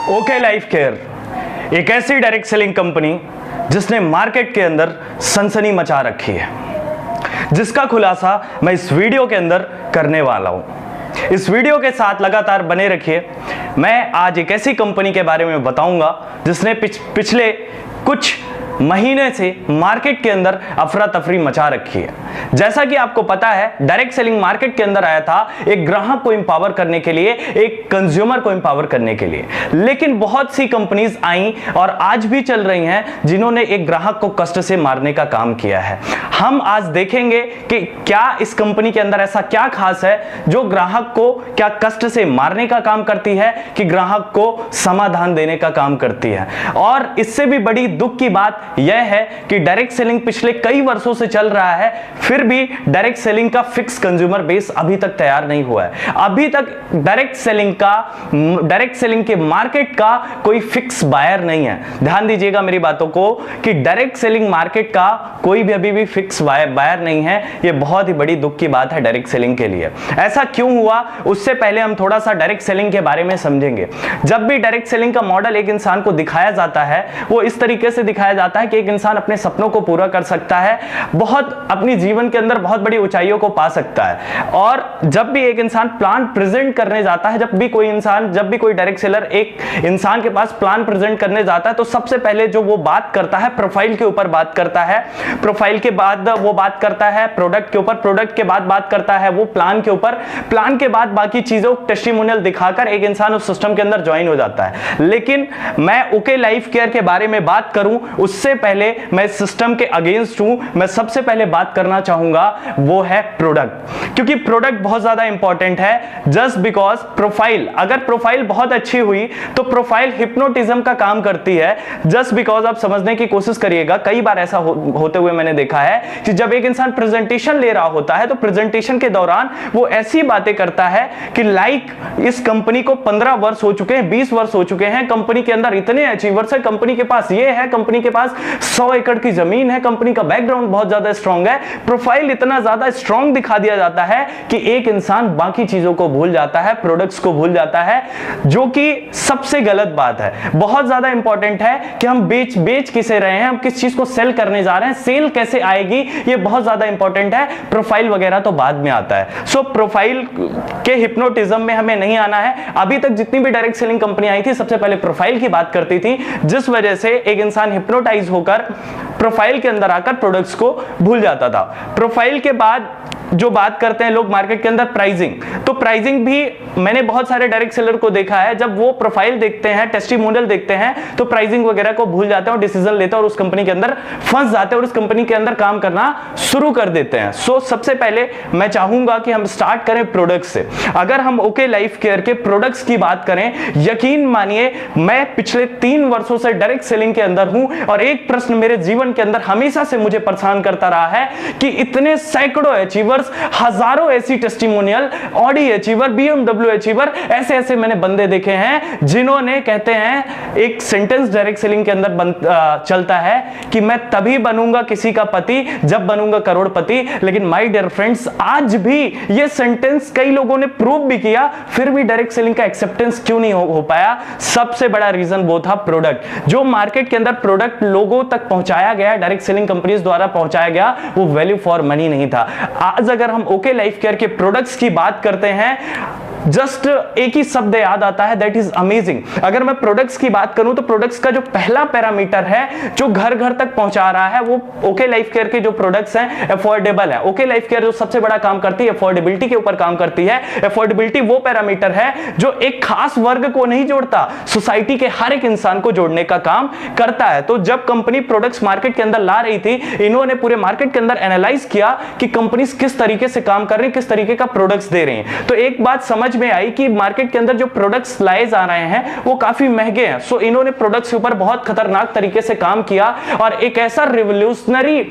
Okay life care एक ऐसी direct selling company जिसने मार्केट के अंदर सनसनी मचा रखी है, जिसका खुलासा मैं इस वीडियो के अंदर करने वाला हूं। इस वीडियो के साथ लगातार बने रखिए। मैं आज एक ऐसी कंपनी के बारे में बताऊंगा जिसने पिछले कुछ महीने से मार्केट के अंदर अफरा तफरी मचा रखी है। जैसा कि आपको पता है, डायरेक्ट सेलिंग मार्केट के अंदर आया था एक ग्राहक को एम्पावर करने के लिए, एक कंज्यूमर को एम्पावर करने के लिए। लेकिन बहुत सी कंपनीज आई और आज भी चल रही हैं जिन्होंने एक ग्राहक को कष्ट से मारने का काम किया है। हम आज देखेंगे कि क्या इस कंपनी के अंदर ऐसा क्या खास है जो ग्राहक को क्या कष्ट से मारने का काम करती है कि ग्राहक को समाधान देने का काम करती है। और इससे भी बड़ी दुख की बात यह है कि डायरेक्ट सेलिंग पिछले कई वर्षों से चल रहा है, फिर भी डायरेक्ट सेलिंग का फिक्स कंज्यूमर बेस अभी तक तैयार नहीं हुआ है। अभी तक डायरेक्ट सेलिंग के मार्केट का कोई फिक्स बायर नहीं है। ध्यान दीजिएगा मेरी बातों को कि डायरेक्ट सेलिंग मार्केट का कोई भी अभी भी फिक्स बायर नहीं है। यह बहुत ही बड़ी दुख की बात है डायरेक्ट सेलिंग के लिए। ऐसा क्यों हुआ, उससे पहले हम थोड़ा सा डायरेक्ट सेलिंग के बारे में समझेंगे। जब भी डायरेक्ट सेलिंग का मॉडल एक इंसान को दिखाया जाता है, वो इस तरीके से दिखाया जाता है कि एक इंसान अपने सपनों को पूरा कर सकता है, बहुत अपनी जीवन के अंदर बहुत बड़ी ऊंचाइयों को पा सकता है। और जब भी एक इंसान प्लान प्रेजेंट करने जाता है, जब भी कोई डायरेक्ट सेलर एक इंसान के पास प्लान प्रेजेंट करने जाता है, तो सबसे पहले जो वो बात करता है प्रोफाइल के ऊपर बात करता है, प्रोफाइल के बाद वो बात करता है प्रोडक्ट के ऊपर, प्रोडक्ट के बाद बात करता है वो प्लान के ऊपर, प्लान के बाद बाकी चीजों टेस्टिमोनियल दिखाकर एक इंसान उस सिस्टम के अंदर ज्वाइन हो जाता है। लेकिन मैं ओके लाइफ केयर के बारे में बात करूं उससे पहले मैं सिस्टम के अगेंस्ट हूं। मैं सबसे पहले बात करना चाहूंगा वो है प्रोडक्ट, क्योंकि प्रोडक्ट बहुत ज्यादा इंपॉर्टेंट है। जस्ट बिकॉज प्रोफाइल, अगर प्रोफाइल बहुत अच्छी हुई तो प्रोफाइल हिप्नोटिज्म का काम करती है। जस्ट बिकॉज आप समझने की कोशिश करिएगा, कई बार ऐसा होते हुए मैंने देखा है कि जब एक इंसान प्रेजेंटेशन ले रहा होता है तो प्रेजेंटेशन के दौरान वो ऐसी बातें करता है कि लाइक इस कंपनी को 15 वर्ष हो चुके हैं, 20 वर्ष हो चुके हैं, कंपनी के अंदर इतने अचीवर्स है, कंपनी के पास ये है, कंपनी के पास 100 एकड़ की जमीन है, कंपनी का बैकग्राउंड बहुत ज्यादा स्ट्रांग है। प्रोफाइल इतना ज्यादा स्ट्रांग दिखा दिया जाता है कि एक इंसान बाकी चीजों को भूल जाता है, प्रोडक्ट्स को भूल जाता है, जो कि सबसे गलत बात है। बहुत ज्यादा इंपॉर्टेंट है कि हम बेच किसे रहे हैं, हम किस चीज को सेल करने जा रहे हैं, सेल कैसे आएगी, ये बहुत ज्यादा इंपॉर्टेंट है। प्रोफाइल वगैरह तो बाद में आता है। सो प्रोफाइल के हिप्नोटिज्म में हमें नहीं आना है। अभी तक जितनी भी डायरेक्ट सेलिंग कंपनी आई थी, सबसे पहले प्रोफाइल की बात करती थी, जिस वजह से एक इंसान हिप्नोटाइज होकर प्रोफाइल के अंदर आकर प्रोडक्ट्स को भूल जाता था। प्रोफाइल के बाद जो बात करते हैं लोग मार्केट के अंदर प्राइसिंग, तो प्राइसिंग भी मैंने बहुत सारे डायरेक्ट सेलर को देखा है, जब वो प्रोफाइल देखते हैं, टेस्टिमोनियल देखते हैं, तो प्राइसिंग वगैरह को भूल जाते हैं और डिसीजन लेते हैं और उस कंपनी के अंदर फंस जाते हैं और उस कंपनी के अंदर काम करना शुरू कर देते हैं। सो सबसे पहले मैं चाहूंगा कि हम स्टार्ट करें प्रोडक्ट से। अगर हम ओके लाइफ केयर के प्रोडक्ट्स की बात करें, यकीन मानिए मैं पिछले 3 वर्षों से डायरेक्ट सेलिंग के अंदर हूं और एक प्रश्न मेरे जीवन के अंदर हमेशा से मुझे परेशान करता रहा है कि इतने सैकड़ों अचीवर्स, हजारों ऐसी testimonial, Audi achiever, BMW achiever, ऐसे मैंने बंदे देखे हैं जिन्होंने, कहते हैं एक सेंटेंस डायरेक्ट सेलिंग के अंदर चलता है कि मैं तभी बनूंगा किसी का पति जब बनूंगा करोड़पति। लेकिन माय डियर फ्रेंड्स, आज भी ये सेंटेंस कई लोगों ने प्रूव भी किया, फिर भी डायरेक्ट सेलिंग का एक्सेप्टेंस क्यों नहीं हो पाया? सबसे बड़ा रीजन वो था प्रोडक्ट। जो मार्केट के अंदर प्रोडक्ट लोगों तक पहुंचाया गया, डायरेक्ट सेलिंग कंपनीज द्वारा पहुंचाया गया, वो वैल्यू फॉर मनी नहीं था। आज अगर हम ओके लाइफ केयर के प्रोडक्ट्स की बात करते हैं, जस्ट एक ही शब्द याद आता है, दैट इज अमेजिंग। अगर मैं प्रोडक्ट्स की बात करूं तो प्रोडक्ट्स का जो पहला पैरामीटर है जो घर घर तक पहुंचा रहा है, वो ओके लाइफ केयर के जो प्रोडक्ट्स हैं अफोर्डेबल है। ओके लाइफ केयर जो सबसे बड़ा काम करती है अफोर्डेबिलिटी के ऊपर काम करती है। अफोर्डेबिलिटी वो पैरामीटर है जो एक खास वर्ग को नहीं जोड़ता, सोसाइटी के हर एक इंसान को जोड़ने का काम करता है। तो जब कंपनी प्रोडक्ट्स मार्केट के अंदर ला रही थी, इन्होंने पूरे मार्केट के अंदर एनालाइज किया कि कंपनीज किस तरीके से काम कर रही है, किस तरीके का प्रोडक्ट्स दे रही हैं। तो एक बात समझ में आई कि मार्केट के अंदर जो प्रोडक्ट्स लाए जा रहे हैं वो काफी महंगे हैं। सो इन्होंने प्रोडक्ट्स के ऊपर बहुत खतरनाक तरीके से काम किया और एक ऐसा रिवोल्यूशनरी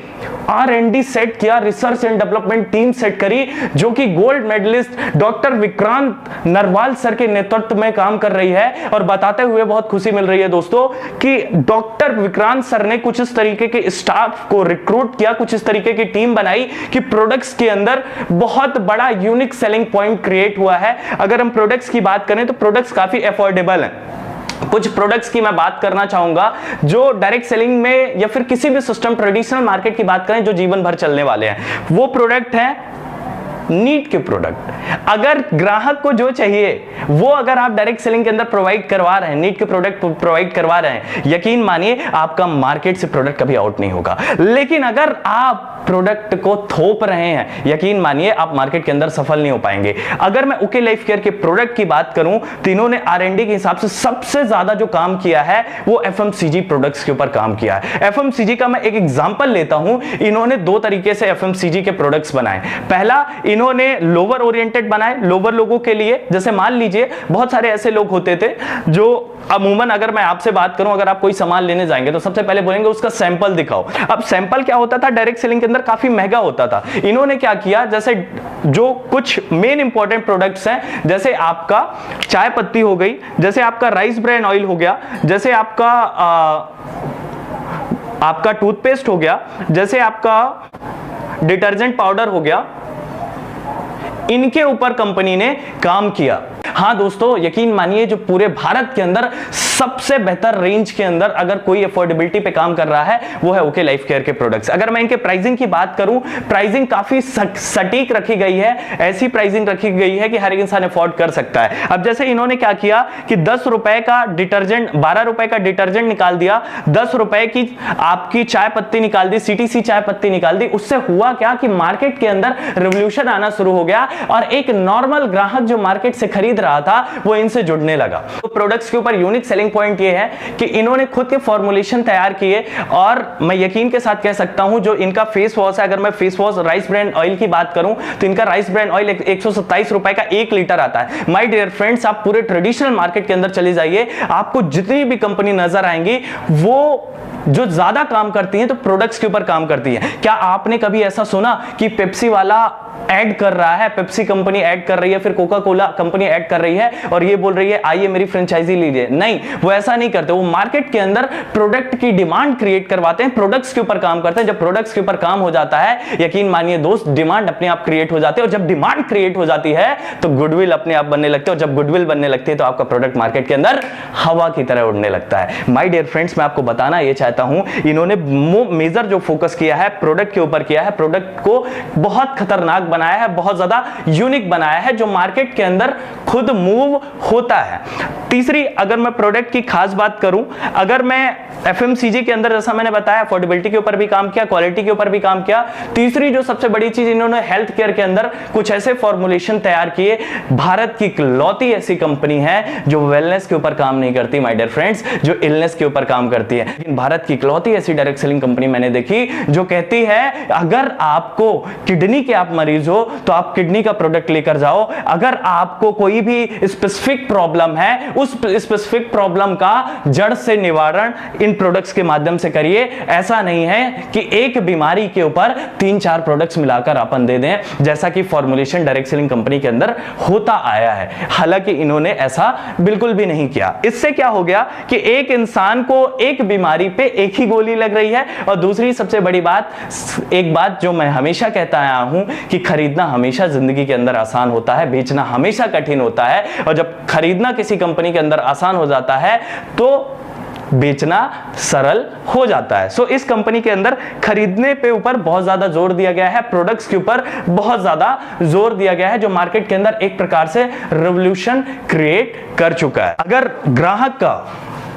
R&D सेट किया, research and development team set करी, जो कि gold medalist doctor Vikrant Narwal sir के नेतृत्व में काम कर रही है। और बताते हुए बहुत खुशी मिल रही है दोस्तों कि डॉक्टर विक्रांत सर ने कुछ इस तरीके के स्टाफ को रिक्रूट किया, कुछ इस तरीके की टीम बनाई कि प्रोडक्ट्स के अंदर बहुत बड़ा यूनिक सेलिंग पॉइंट क्रिएट हुआ है। अगर हम प्रोडक्ट्स की बात करें तो प्रोडक्ट्स काफी अफोर्डेबल हैं। कुछ प्रोडक्ट्स की मैं बात करना चाहूंगा जो डायरेक्ट सेलिंग में या फिर किसी भी सिस्टम ट्रेडिशनल मार्केट की बात करें जो जीवन भर चलने वाले हैं। वो प्रोडक्ट हैं नीट के प्रोडक्ट। अगर ग्राहक को जो चाहिए वो अगर आप डायरेक्ट सेलिंग के अंदर प्रोवाइड करवा रहे हैं, नीट के प्रोडक्ट प्रोवाइड करवा रहे हैं, यकीन मानिए आपका मार्केट से प्रोडक्ट कभी आउट नहीं होगा। लेकिन अगर आप प्रोडक्ट को थोप रहे हैं, यकीन मानिए आप मार्केट के अंदर सफल नहीं हो पाएंगे। अगर मैं ओके लाइफ केयर के प्रोडक्ट की बात करूं तो इन्होंने R&D के हिसाब से सबसे ज्यादा जो काम किया है वो FMCG प्रोडक्ट्स के ऊपर काम किया है। FMCG का मैं एक एग्जांपल लेता हूं। इन्होंने दो तरीके से FMCG के प्रोडक्ट्स बनाए। पहला, इन्होंने लोअर ओरिएंटेड बनाए, लोअर लोगों के लिए। जैसे मान लीजिए बहुत सारे ऐसे लोग होते थे जो अमूमन, अगर मैं आपसे बात करूं, अगर आप कोई सामान लेने जाएंगे तो सबसे पहले बोलेंगे उसका सैंपल दिखाओ। अब सैंपल क्या होता था, डायरेक्ट सेलिंग के अंदर काफी महंगा होता था। इन्होंने क्या किया, जैसे जो कुछ मेन इंपॉर्टेंट प्रोडक्ट्स हैं, जैसे आपका चाय पत्ती हो गई, जैसे आपका राइस ब्रान ऑयल हो गया, जैसे आपका टूथपेस्ट हो गया, जैसे आपका डिटर्जेंट पाउडर हो गया, इनके ऊपर कंपनी ने काम किया। हाँ दोस्तों, यकीन मानिए जो पूरे भारत के अंदर सबसे बेहतर रेंज के अंदर अगर कोई अफोर्डेबिलिटी पे काम कर रहा है वो है ओके लाइफ केयर के प्रोडक्ट्स। अगर मैं इनके प्राइसिंग की बात करूं, प्राइसिंग काफी सटीक रखी गई है। ऐसी प्राइसिंग रखी गई है कि हर एक इंसान अफोर्ड कर सकता है। अब जैसे इन्होंने क्या किया कि 10 रुपए का डिटर्जेंट, 12 रुपए का डिटर्जेंट निकाल दिया, 10 रुपए की आपकी चाय पत्ती निकाल दी, CTC चाय पत्ती निकाल दी। उससे हुआ क्या कि मार्केट के अंदर रिवोल्यूशन आना शुरू हो गया और एक नॉर्मल ग्राहक जो मार्केट से खरीद रहा था वो इनसे जुड़ने लगा। तो प्रोडक्ट्स के ऊपर यूनिक सेलिंग पॉइंट ये है कि इन्होंने खुद के फॉर्मुलेशन तैयार किए और मैं यकीन के साथ कह सकता हूं जो इनका फेस वॉश है, अगर मैं face wash rice bran oil की बात करूं तो इनका राइस ब्रान ऑयल 127 रुपए का 1 लीटर आता है। माय डियर फ्रेंड्स, आप पूरे ट्रेडिशनल मार्केट के अंदर चले जाइए, आपको जितनी भी कंपनी नजर आएंगी वो जो ज्यादा काम करती हैं तो प्रोडक्ट्स के ऊपर काम करती है। क्या आपने कभी ऐसा सुना कि पेप्सी वाला ऐड कर रहा है, पेप्सी कंपनी ऐड कर रही है, फिर कोका कोला कंपनी ऐड कर रही है और ये बोल रही है आइए मेरी फ्रेंचाइजी लीजिए? नहीं, वो ऐसा नहीं करते। वो मार्केट के अंदर प्रोडक्ट की डिमांड क्रिएट करवाते हैं, प्रोडक्ट्स के ऊपर काम करते हैं। जब प्रोडक्ट्स के ऊपर काम हो जाता है, यकीन मानिए दोस्त, डिमांड अपने आप क्रिएट हो जाती है और जब डिमांड क्रिएट हो जाती है तो गुडविल अपने आप बनने लगते हैं और जब गुडविल बनने लगती है तो आपका प्रोडक्ट मार्केट के अंदर हवा की तरह उड़ने लगता है। माय डियर फ्रेंड्स, मैं आपको बताना ये चाहता हूं, इन्होंने मेजर जो फोकस किया है प्रोडक्ट के ऊपर किया है, प्रोडक्ट को बहुत खतरनाक बनाया है, बहुत ज्यादा यूनिक बनाया है जो मार्केट के अंदर खुद मूव होता है। तीसरी, अगर मैं प्रोडक्ट की खास बात करूं, अगर मैं FMCG के अंदर जैसा मैंने बताया अफोर्डेबिलिटी के ऊपर भी काम किया, क्वालिटी के ऊपर भी काम किया। तीसरी जो सबसे बड़ी चीज, इन्होंने हेल्थ केयर के अंदर कुछ ऐसे फॉर्मुलेशन तैयार किए। भारत की इकलौती ऐसी कंपनी है जो वेलनेस के ऊपर काम नहीं करती माय डियर फ्रेंड्स, जो इलनेस के ऊपर काम करती है। लेकिन भारत की इकलौती ऐसी डायरेक्ट सेलिंग कंपनी मैंने देखी जो कहती है अगर आपको किडनी के आप मरीज हो तो आप किडनी का प्रोडक्ट लेकर जाओ, अगर आपको कोई भी स्पेसिफिक प्रॉब्लम है उस स्पेसिफिक प्रॉब्लम का जड़ से निवारण इन प्रोडक्ट्स के माध्यम से करिए। ऐसा नहीं है कि एक बीमारी के ऊपर 3-4 प्रोडक्ट्स मिलाकर अपन दे दें, जैसा कि फॉर्मुलेशन डायरेक्ट सेलिंग कंपनी के अंदर होता आया है। हालांकि इन्होंने ऐसा बिल्कुल भी नहीं किया। इससे क्या हो गया कि एक इंसान को एक बीमारी पे एक ही गोली लग रही है। और दूसरी सबसे बड़ी बात, एक बात जो मैं हमेशा कहता आया हूं कि खरीदना हमेशा जिंदगी के अंदर आसान होता है, बेचना हमेशा कठिन होता है। और जब खरीदना किसी कंपनी के अंदर आसान हो जाता है तो बेचना सरल हो जाता है। सो इस कंपनी के अंदर खरीदने पे ऊपर बहुत ज्यादा जोर दिया गया है, प्रोडक्ट्स के ऊपर बहुत ज्यादा जोर दिया गया है, जो मार्केट के अंदर एक प्रकार से रिवॉल्यूशन क्रिएट कर चुका है। अगर ग्राहक का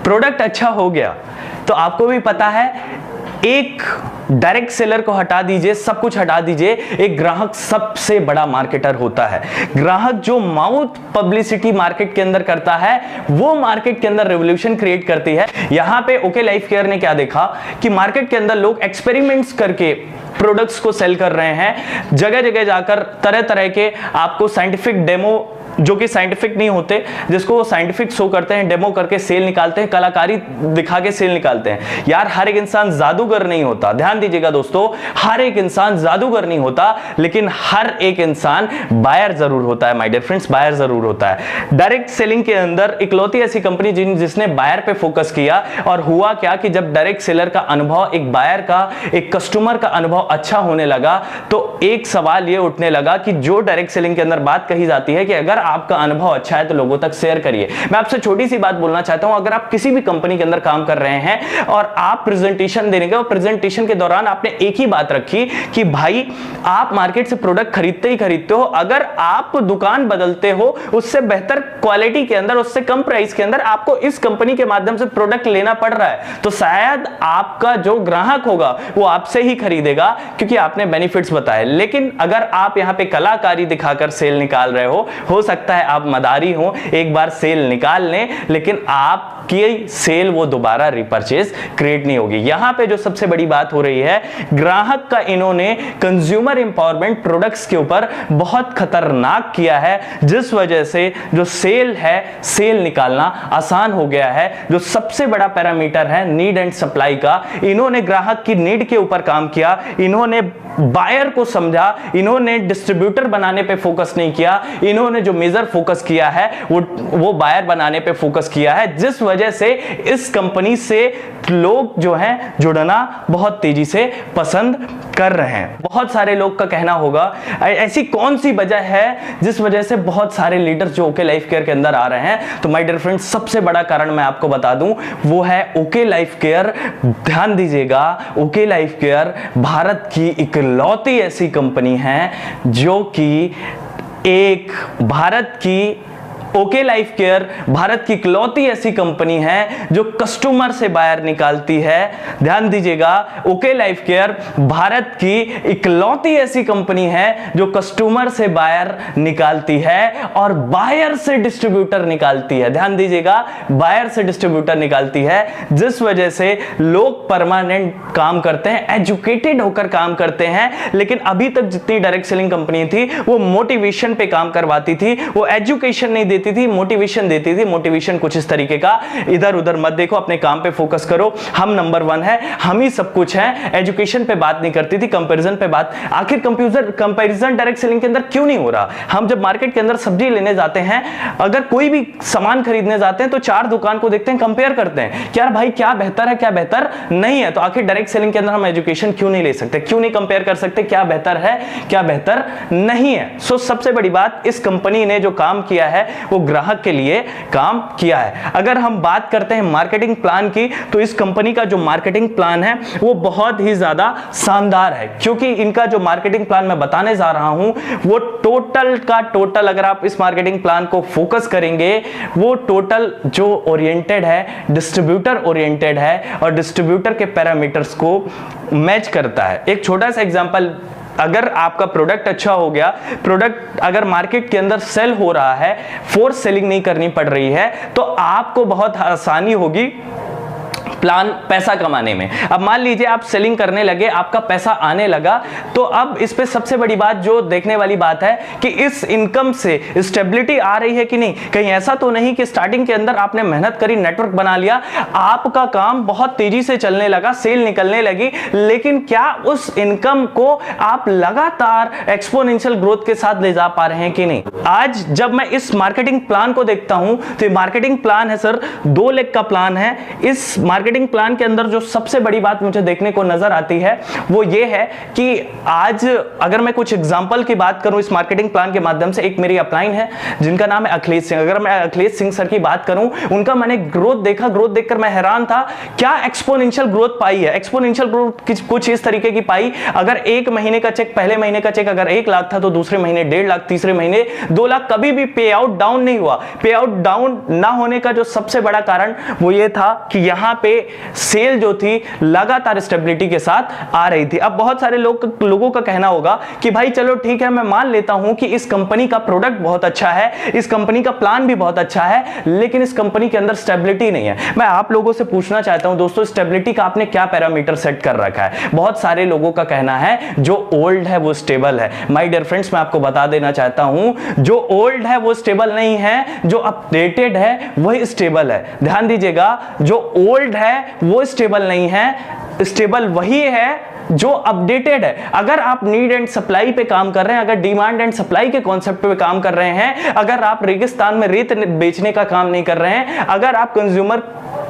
प्रोडक्ट अच्छा हो गया तो आपको भी पता है, एक डायरेक्ट सेलर को हटा दीजिए, सब कुछ हटा दीजिए, एक ग्राहक सबसे बड़ा मार्केटर होता है। ग्राहक जो माउथ पब्लिसिटी मार्केट के अंदर करता है वो मार्केट के अंदर रेवोल्यूशन क्रिएट करती है। यहां पे ओके लाइफ केयर ने क्या देखा कि मार्केट के अंदर लोग एक्सपेरिमेंट्स करके प्रोडक्ट्स को सेल कर रहे हैं, जगह जगह जाकर तरह तरह के आपको साइंटिफिक डेमो जो कि साइंटिफिक नहीं होते, जिसको वो साइंटिफिक शो करते हैं, डेमो करके सेल निकालते हैं, कलाकारी दिखा के सेल निकालते हैं। यार हर एक इंसान जादूगर नहीं होता, ध्यान दीजिएगा दोस्तों, हर एक इंसान जादूगर नहीं होता, लेकिन हर एक इंसान बायर जरूर होता है माय डियर फ्रेंड्स, बायर जरूर होता है। डायरेक्ट सेलिंग के अंदर इकलौती ऐसी कंपनी जिसने बायर पे फोकस किया। और हुआ क्या कि जब डायरेक्ट सेलर का अनुभव, एक बायर का, एक कस्टमर का अनुभव अच्छा होने लगा तो एक सवाल ये उठने लगा कि जो डायरेक्ट सेलिंग के अंदर बात कही जाती है कि अगर आपका अनुभव अच्छा है तो लोगों तक शेयर करिए। मैं आपसे छोटी सी बात बोलना चाहता हूं, अगर आप किसी भी कंपनी के अंदर काम कर रहे हैं और आप प्रेजेंटेशन देने गए और प्रेजेंटेशन के दौरान आपने एक ही बात रखी कि भाई आप मार्केट से प्रोडक्ट खरीदते ही खरीदते हो, अगर आप दुकान बदलते हो उससे बेहतर क्वालिटी के अंदर, उससे कम प्राइस के अंदर आपको इस कंपनी के माध्यम से प्रोडक्ट लेना पड़ रहा है, तो शायद आपका जो ग्राहक होगा वो आपसे ही खरीदेगा क्योंकि आपने बेनिफिट्स बताए। लेकिन अगर आप यहां पे कलाकारी दिखाकर सेल निकाल रहे हो सकता है आप मदारी हो, एक बार सेल निकाल लें लेकिन आपकी सेल वो दोबारा रिपर्चेज क्रिएट नहीं होगी। यहां पे जो सबसे बड़ी बात हो रही है, ग्राहक का इन्होंने कंज्यूमर इंपावरमेंट प्रोडक्ट्स के ऊपर बहुत खतरनाक किया है, जिस वजह से जो सेल है, सेल निकालना आसान हो गया है। जो सबसे बड़ा पैरामीटर है नीड एंड सप्लाई का, इन्होंने ग्राहक की नीड के ऊपर काम किया, इन्होंने बायर को समझा, इन्होंने डिस्ट्रीब्यूटर बनाने पे फोकस नहीं किया, इन्होंने जो मेजर फोकस किया है वो बायर बनाने पे फोकस किया है, जिस वजह से इस कंपनी से लोग जो हैं जुड़ना बहुत तेजी से पसंद कर रहे हैं। बहुत सारे लोग का कहना होगा ऐसी कौन सी वजह है जिस वजह से बहुत सारे लीडर्स जो ओके लाइफ केयर के अंदर आ रहे हैं, तो माय डियर फ्रेंड्स सबसे बड़ा कारण मैं आपको बता दूं वो है ओके लाइफ केयर। ध्यान दीजिएगा, ओके लाइफ केयर भारत की इकलौती ऐसी कंपनी है जो कि ओके लाइफ केयर भारत की इकलौती ऐसी कंपनी है जो कस्टमर से बायर निकालती है। ध्यान दीजिएगा, ओके लाइफ केयर भारत की इकलौती ऐसी कंपनी है जो कस्टमर से बायर निकालती है और बायर से डिस्ट्रीब्यूटर निकालती है। ध्यान दीजिएगा, बायर से डिस्ट्रीब्यूटर निकालती है, जिस वजह से लोग परमानेंट काम करते हैं, एजुकेटेड होकर काम करते हैं। लेकिन अभी तक जितनी डायरेक्ट सेलिंग कंपनी थी वो मोटिवेशन पे काम करवाती थी, वो एजुकेशन नहीं देती थी, मोटिवेशन देती थी। मोटिवेशन कुछ इस तरीके का, इधर उधर मत देखो, अपने काम पे फोकस करो, हम नंबर 1 है, हम ही सब कुछ है। एजुकेशन पे बात नहीं करती थी, कंपैरिजन पे बात। आखिर कंपैरिजन डायरेक्ट सेलिंग के अंदर क्यों नहीं हो रहा? हम जब मार्केट के अंदर सब्जी लेने जाते हैं, अगर कोई भी सामान खरीदने जाते हैं तो 4 दुकान को देखते हैं, कंपेयर करते हैं कि यार भाई क्या बेहतर है क्या बेहतर नहीं है। तो आखिर डायरेक्ट सेलिंग के अंदर हम एजुकेशन क्यों नहीं ले सकते, क्यों नहीं कंपेयर कर सकते क्या बेहतर है क्या बेहतर नहीं है? सो सबसे बड़ी बात, इस कंपनी ने जो काम किया है वो ग्राहक के लिए काम किया है। अगर हम बात करते हैं मार्केटिंग प्लान की, तो इस कंपनी का जो मार्केटिंग प्लान है वो बहुत ही ज्यादा शानदार है, क्योंकि इनका जो मार्केटिंग प्लान मैं बताने जा रहा हूं वो टोटल का टोटल, अगर आप इस मार्केटिंग प्लान को फोकस करेंगे, वो टोटल जो ओरिएंटेड है, डिस्ट्रीब्यूटर ओरिएंटेड है और डिस्ट्रीब्यूटर के पैरामीटर्स को मैच करता है। एक छोटा सा एग्जांपल, अगर आपका प्रोडक्ट अच्छा हो गया, प्रोडक्ट अगर मार्केट के अंदर सेल हो रहा है, फोर्स सेलिंग नहीं करनी पड़ रही है, तो आपको बहुत आसानी होगी प्लान पैसा कमाने में। अब मान लीजिए आप सेलिंग करने लगे, आपका पैसा आने लगा, तो अब इस पे सबसे बड़ी बात जो देखने वाली बात है कि इस इनकम से स्टेबिलिटी आ रही है कि नहीं। कहीं ऐसा तो नहीं कि स्टार्टिंग के अंदर आपने मेहनत करी, नेटवर्क बना लिया, आपका काम बहुत तेजी से चलने लगा, सेल निकलने लगी, लेकिन क्या उस इनकम को आप लगातार एक्सपोनेंशियल ग्रोथ के साथ ले जा पा रहे हैं कि नहीं? आज जब मैं इस मार्केटिंग प्लान को देखता हूं तो मार्केटिंग प्लान है सर 2 लेग का प्लान है। इस मार्केटिंग प्लान के अंदर जो सबसे बड़ी बात मुझे देखने को नजर आती है वो ये है कि आज अगर मैं कुछ एग्जांपल की बात करूं इस मार्केटिंग प्लान के माध्यम से, एक मेरी अपलाइन है जिनका नाम है अखिलेश सिंह। अगर मैं अखिलेश सिंह सर की बात करूं, उनका मैंने ग्रोथ देखा, ग्रोथ देखकर मैं हैरान था, क्या एक्सपोनेंशियल ग्रोथ पाई है। एक्सपोनेंशियल ग्रोथ कुछ इस तरीके की पाई, अगर एक महीने का चेक, पहले महीने का चेक अगर 1 लाख था तो दूसरे महीने 1.5 लाख, तीसरे महीने 2 लाख, कभी भी पे आउट डाउन नहीं हुआ। पे आउट डाउन ना होने का जो सबसे बड़ा कारण वो ये था कि यहां पे सेल जो थी लगातार स्टेबिलिटी के साथ आ रही थी। अब बहुत सारे लोगों का कहना होगा कि भाई चलो ठीक है, मैं मान लेता हूं कि इस कंपनी का प्रोडक्ट बहुत अच्छा है, इस कंपनी का प्लान भी बहुत अच्छा है, लेकिन इस कंपनी के अंदर स्टेबिलिटी नहीं है। मैं आप लोगों से पूछना चाहता हूं दोस्तों, स्टेबिलिटी का आपने क्या पैरामीटर सेट कर रखा है? बहुत सारे लोगों का कहना है जो ओल्ड है वो स्टेबल है। माय डियर फ्रेंड्स, मैं आपको बता देना चाहता हूं, जो ओल्ड है वो स्टेबल नहीं है, जो अपडेटेड है वही स्टेबल है। ध्यान दीजिएगा, जो ओल्ड है वो स्टेबल नहीं है, स्टेबल वही है जो अपडेटेड है। अगर आप नीड एंड सप्लाई पे काम कर रहे हैं, अगर डिमांड एंड सप्लाई के कॉन्सेप्ट पे काम कर रहे हैं, अगर आप रेगिस्तान में रेत बेचने का काम नहीं कर रहे हैं, अगर आप कंज्यूमर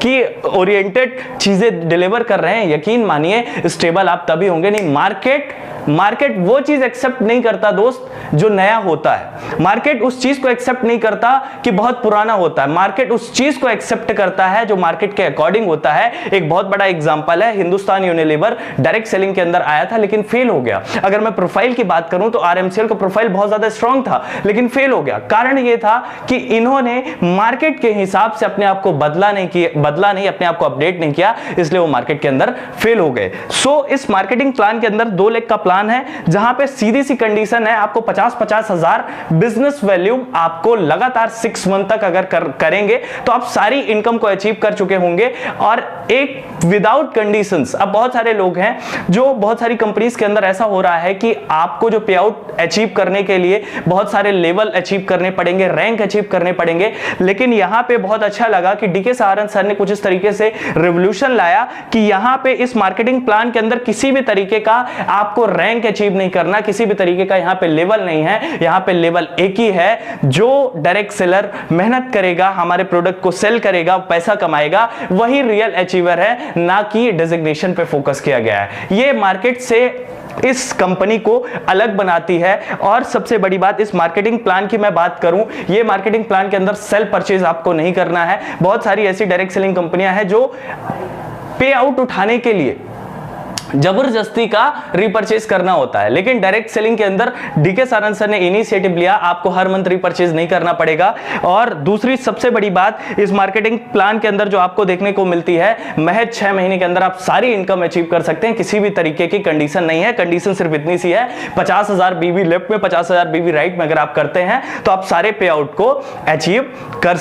की ओरिएंटेड चीजें डिलीवर कर रहे हैं, यकीन मानिए स्टेबल आप तभी होंगे। नहीं, मार्केट मार्केट वो चीज एक्सेप्ट नहीं करता दोस्त जो नया होता है, मार्केट उस चीज को एक्सेप्ट नहीं करता कि बहुत पुराना होता है, मार्केट उस चीज को एक्सेप्ट करता है जो मार्केट के अकॉर्डिंग होता है। एक बहुत बड़ा एग्जांपल है, हिंदुस्तान यूनिलीवर डायरेक्ट सेलिंग के अंदर आया था लेकिन फेल हो गया। अगर मैं प्रोफाइल की बात करूं तो आरएमसीएल का प्रोफाइल बहुत ज्यादा स्ट्रांग था लेकिन फेल हो गया। कारण यह था कि इन्होंने मार्केट के हिसाब से अपने आप को बदला नहीं, अपने आप को अपडेट नहीं किया, इसलिए वो मार्केट के अंदर फेल हो गए। सो इस मार्केटिंग प्लान के अंदर 2 लेग का प्लान है जहां पे सीधी सी कंडीशन है, आपको 50-50 हजार बिजनेस वैल्यू आपको लगातार 6 मंथ तक अगर करेंगे तो आप सारी इनकम को अचीव कर चुके होंगे। और एक विदाउट कंडीशंस, अब बहुत सारे लोग हैं जो बहुत सारी कंपनीज के अंदर ऐसा हो रहा है कि आपको जो पे आउट अचीव करने के लिए बहुत सारे लेवल अचीव करने पड़ेंगे, रैंक अचीव करने पड़ेंगे, लेकिन यहां पे बहुत अच्छा लगा कि डीके सहारन सर ने कुछ इस तरीके से रिवॉल्यूशन लाया कि यहां पे इस मार्केटिंग प्लान के अंदर किसी भी तरीके का आपको रैंक अचीव नहीं करना, किसी भी तरीके का यहां पे लेवल नहीं है, यहां पे लेवल एक ही है। जो डायरेक्ट सेलर मेहनत करेगा, हमारे प्रोडक्ट को सेल करेगा, पैसा कमाएगा, वही रियल अचीवर है, ना कि डेजिग्नेशन पे फोकस किया गया है। ये मार्केट से इस कंपनी को अलग बनाती है। और सबसे बड़ी बात, इस मार्केटिंग प्लान की मैं बात करूं, ये मार्केटिंग प्लान के अंदर सेल परचेज आपको नहीं करना है। बहुत सारी ऐसी डायरेक्ट सेलिंग कंपनियां हैं जो पे आउट उठाने के लिए जबरदस्ती का रिपर्चेज करना होता है, लेकिन डायरेक्ट सेलिंग के अंदर डीके सहारन सर ने इनिशिएटिव लिया, आपको हर मंथ रिपर्चेज नहीं करना पड़ेगा। और दूसरी सबसे बड़ी बात, इस मार्केटिंग प्लान के अंदर जो आपको देखने को मिलती है, महज 6 महीने के अंदर आप सारी इनकम अचीव कर सकते हैं, किसी भी तरीके की कंडीशन नहीं है। कंडीशन सिर्फ इतनी सी है, 50,000 बीवी लेफ्ट में, 50,000 बीवी राइट में अगर आप करते हैं तो आप सारे पे आउट को अचीव कर सकते हैं।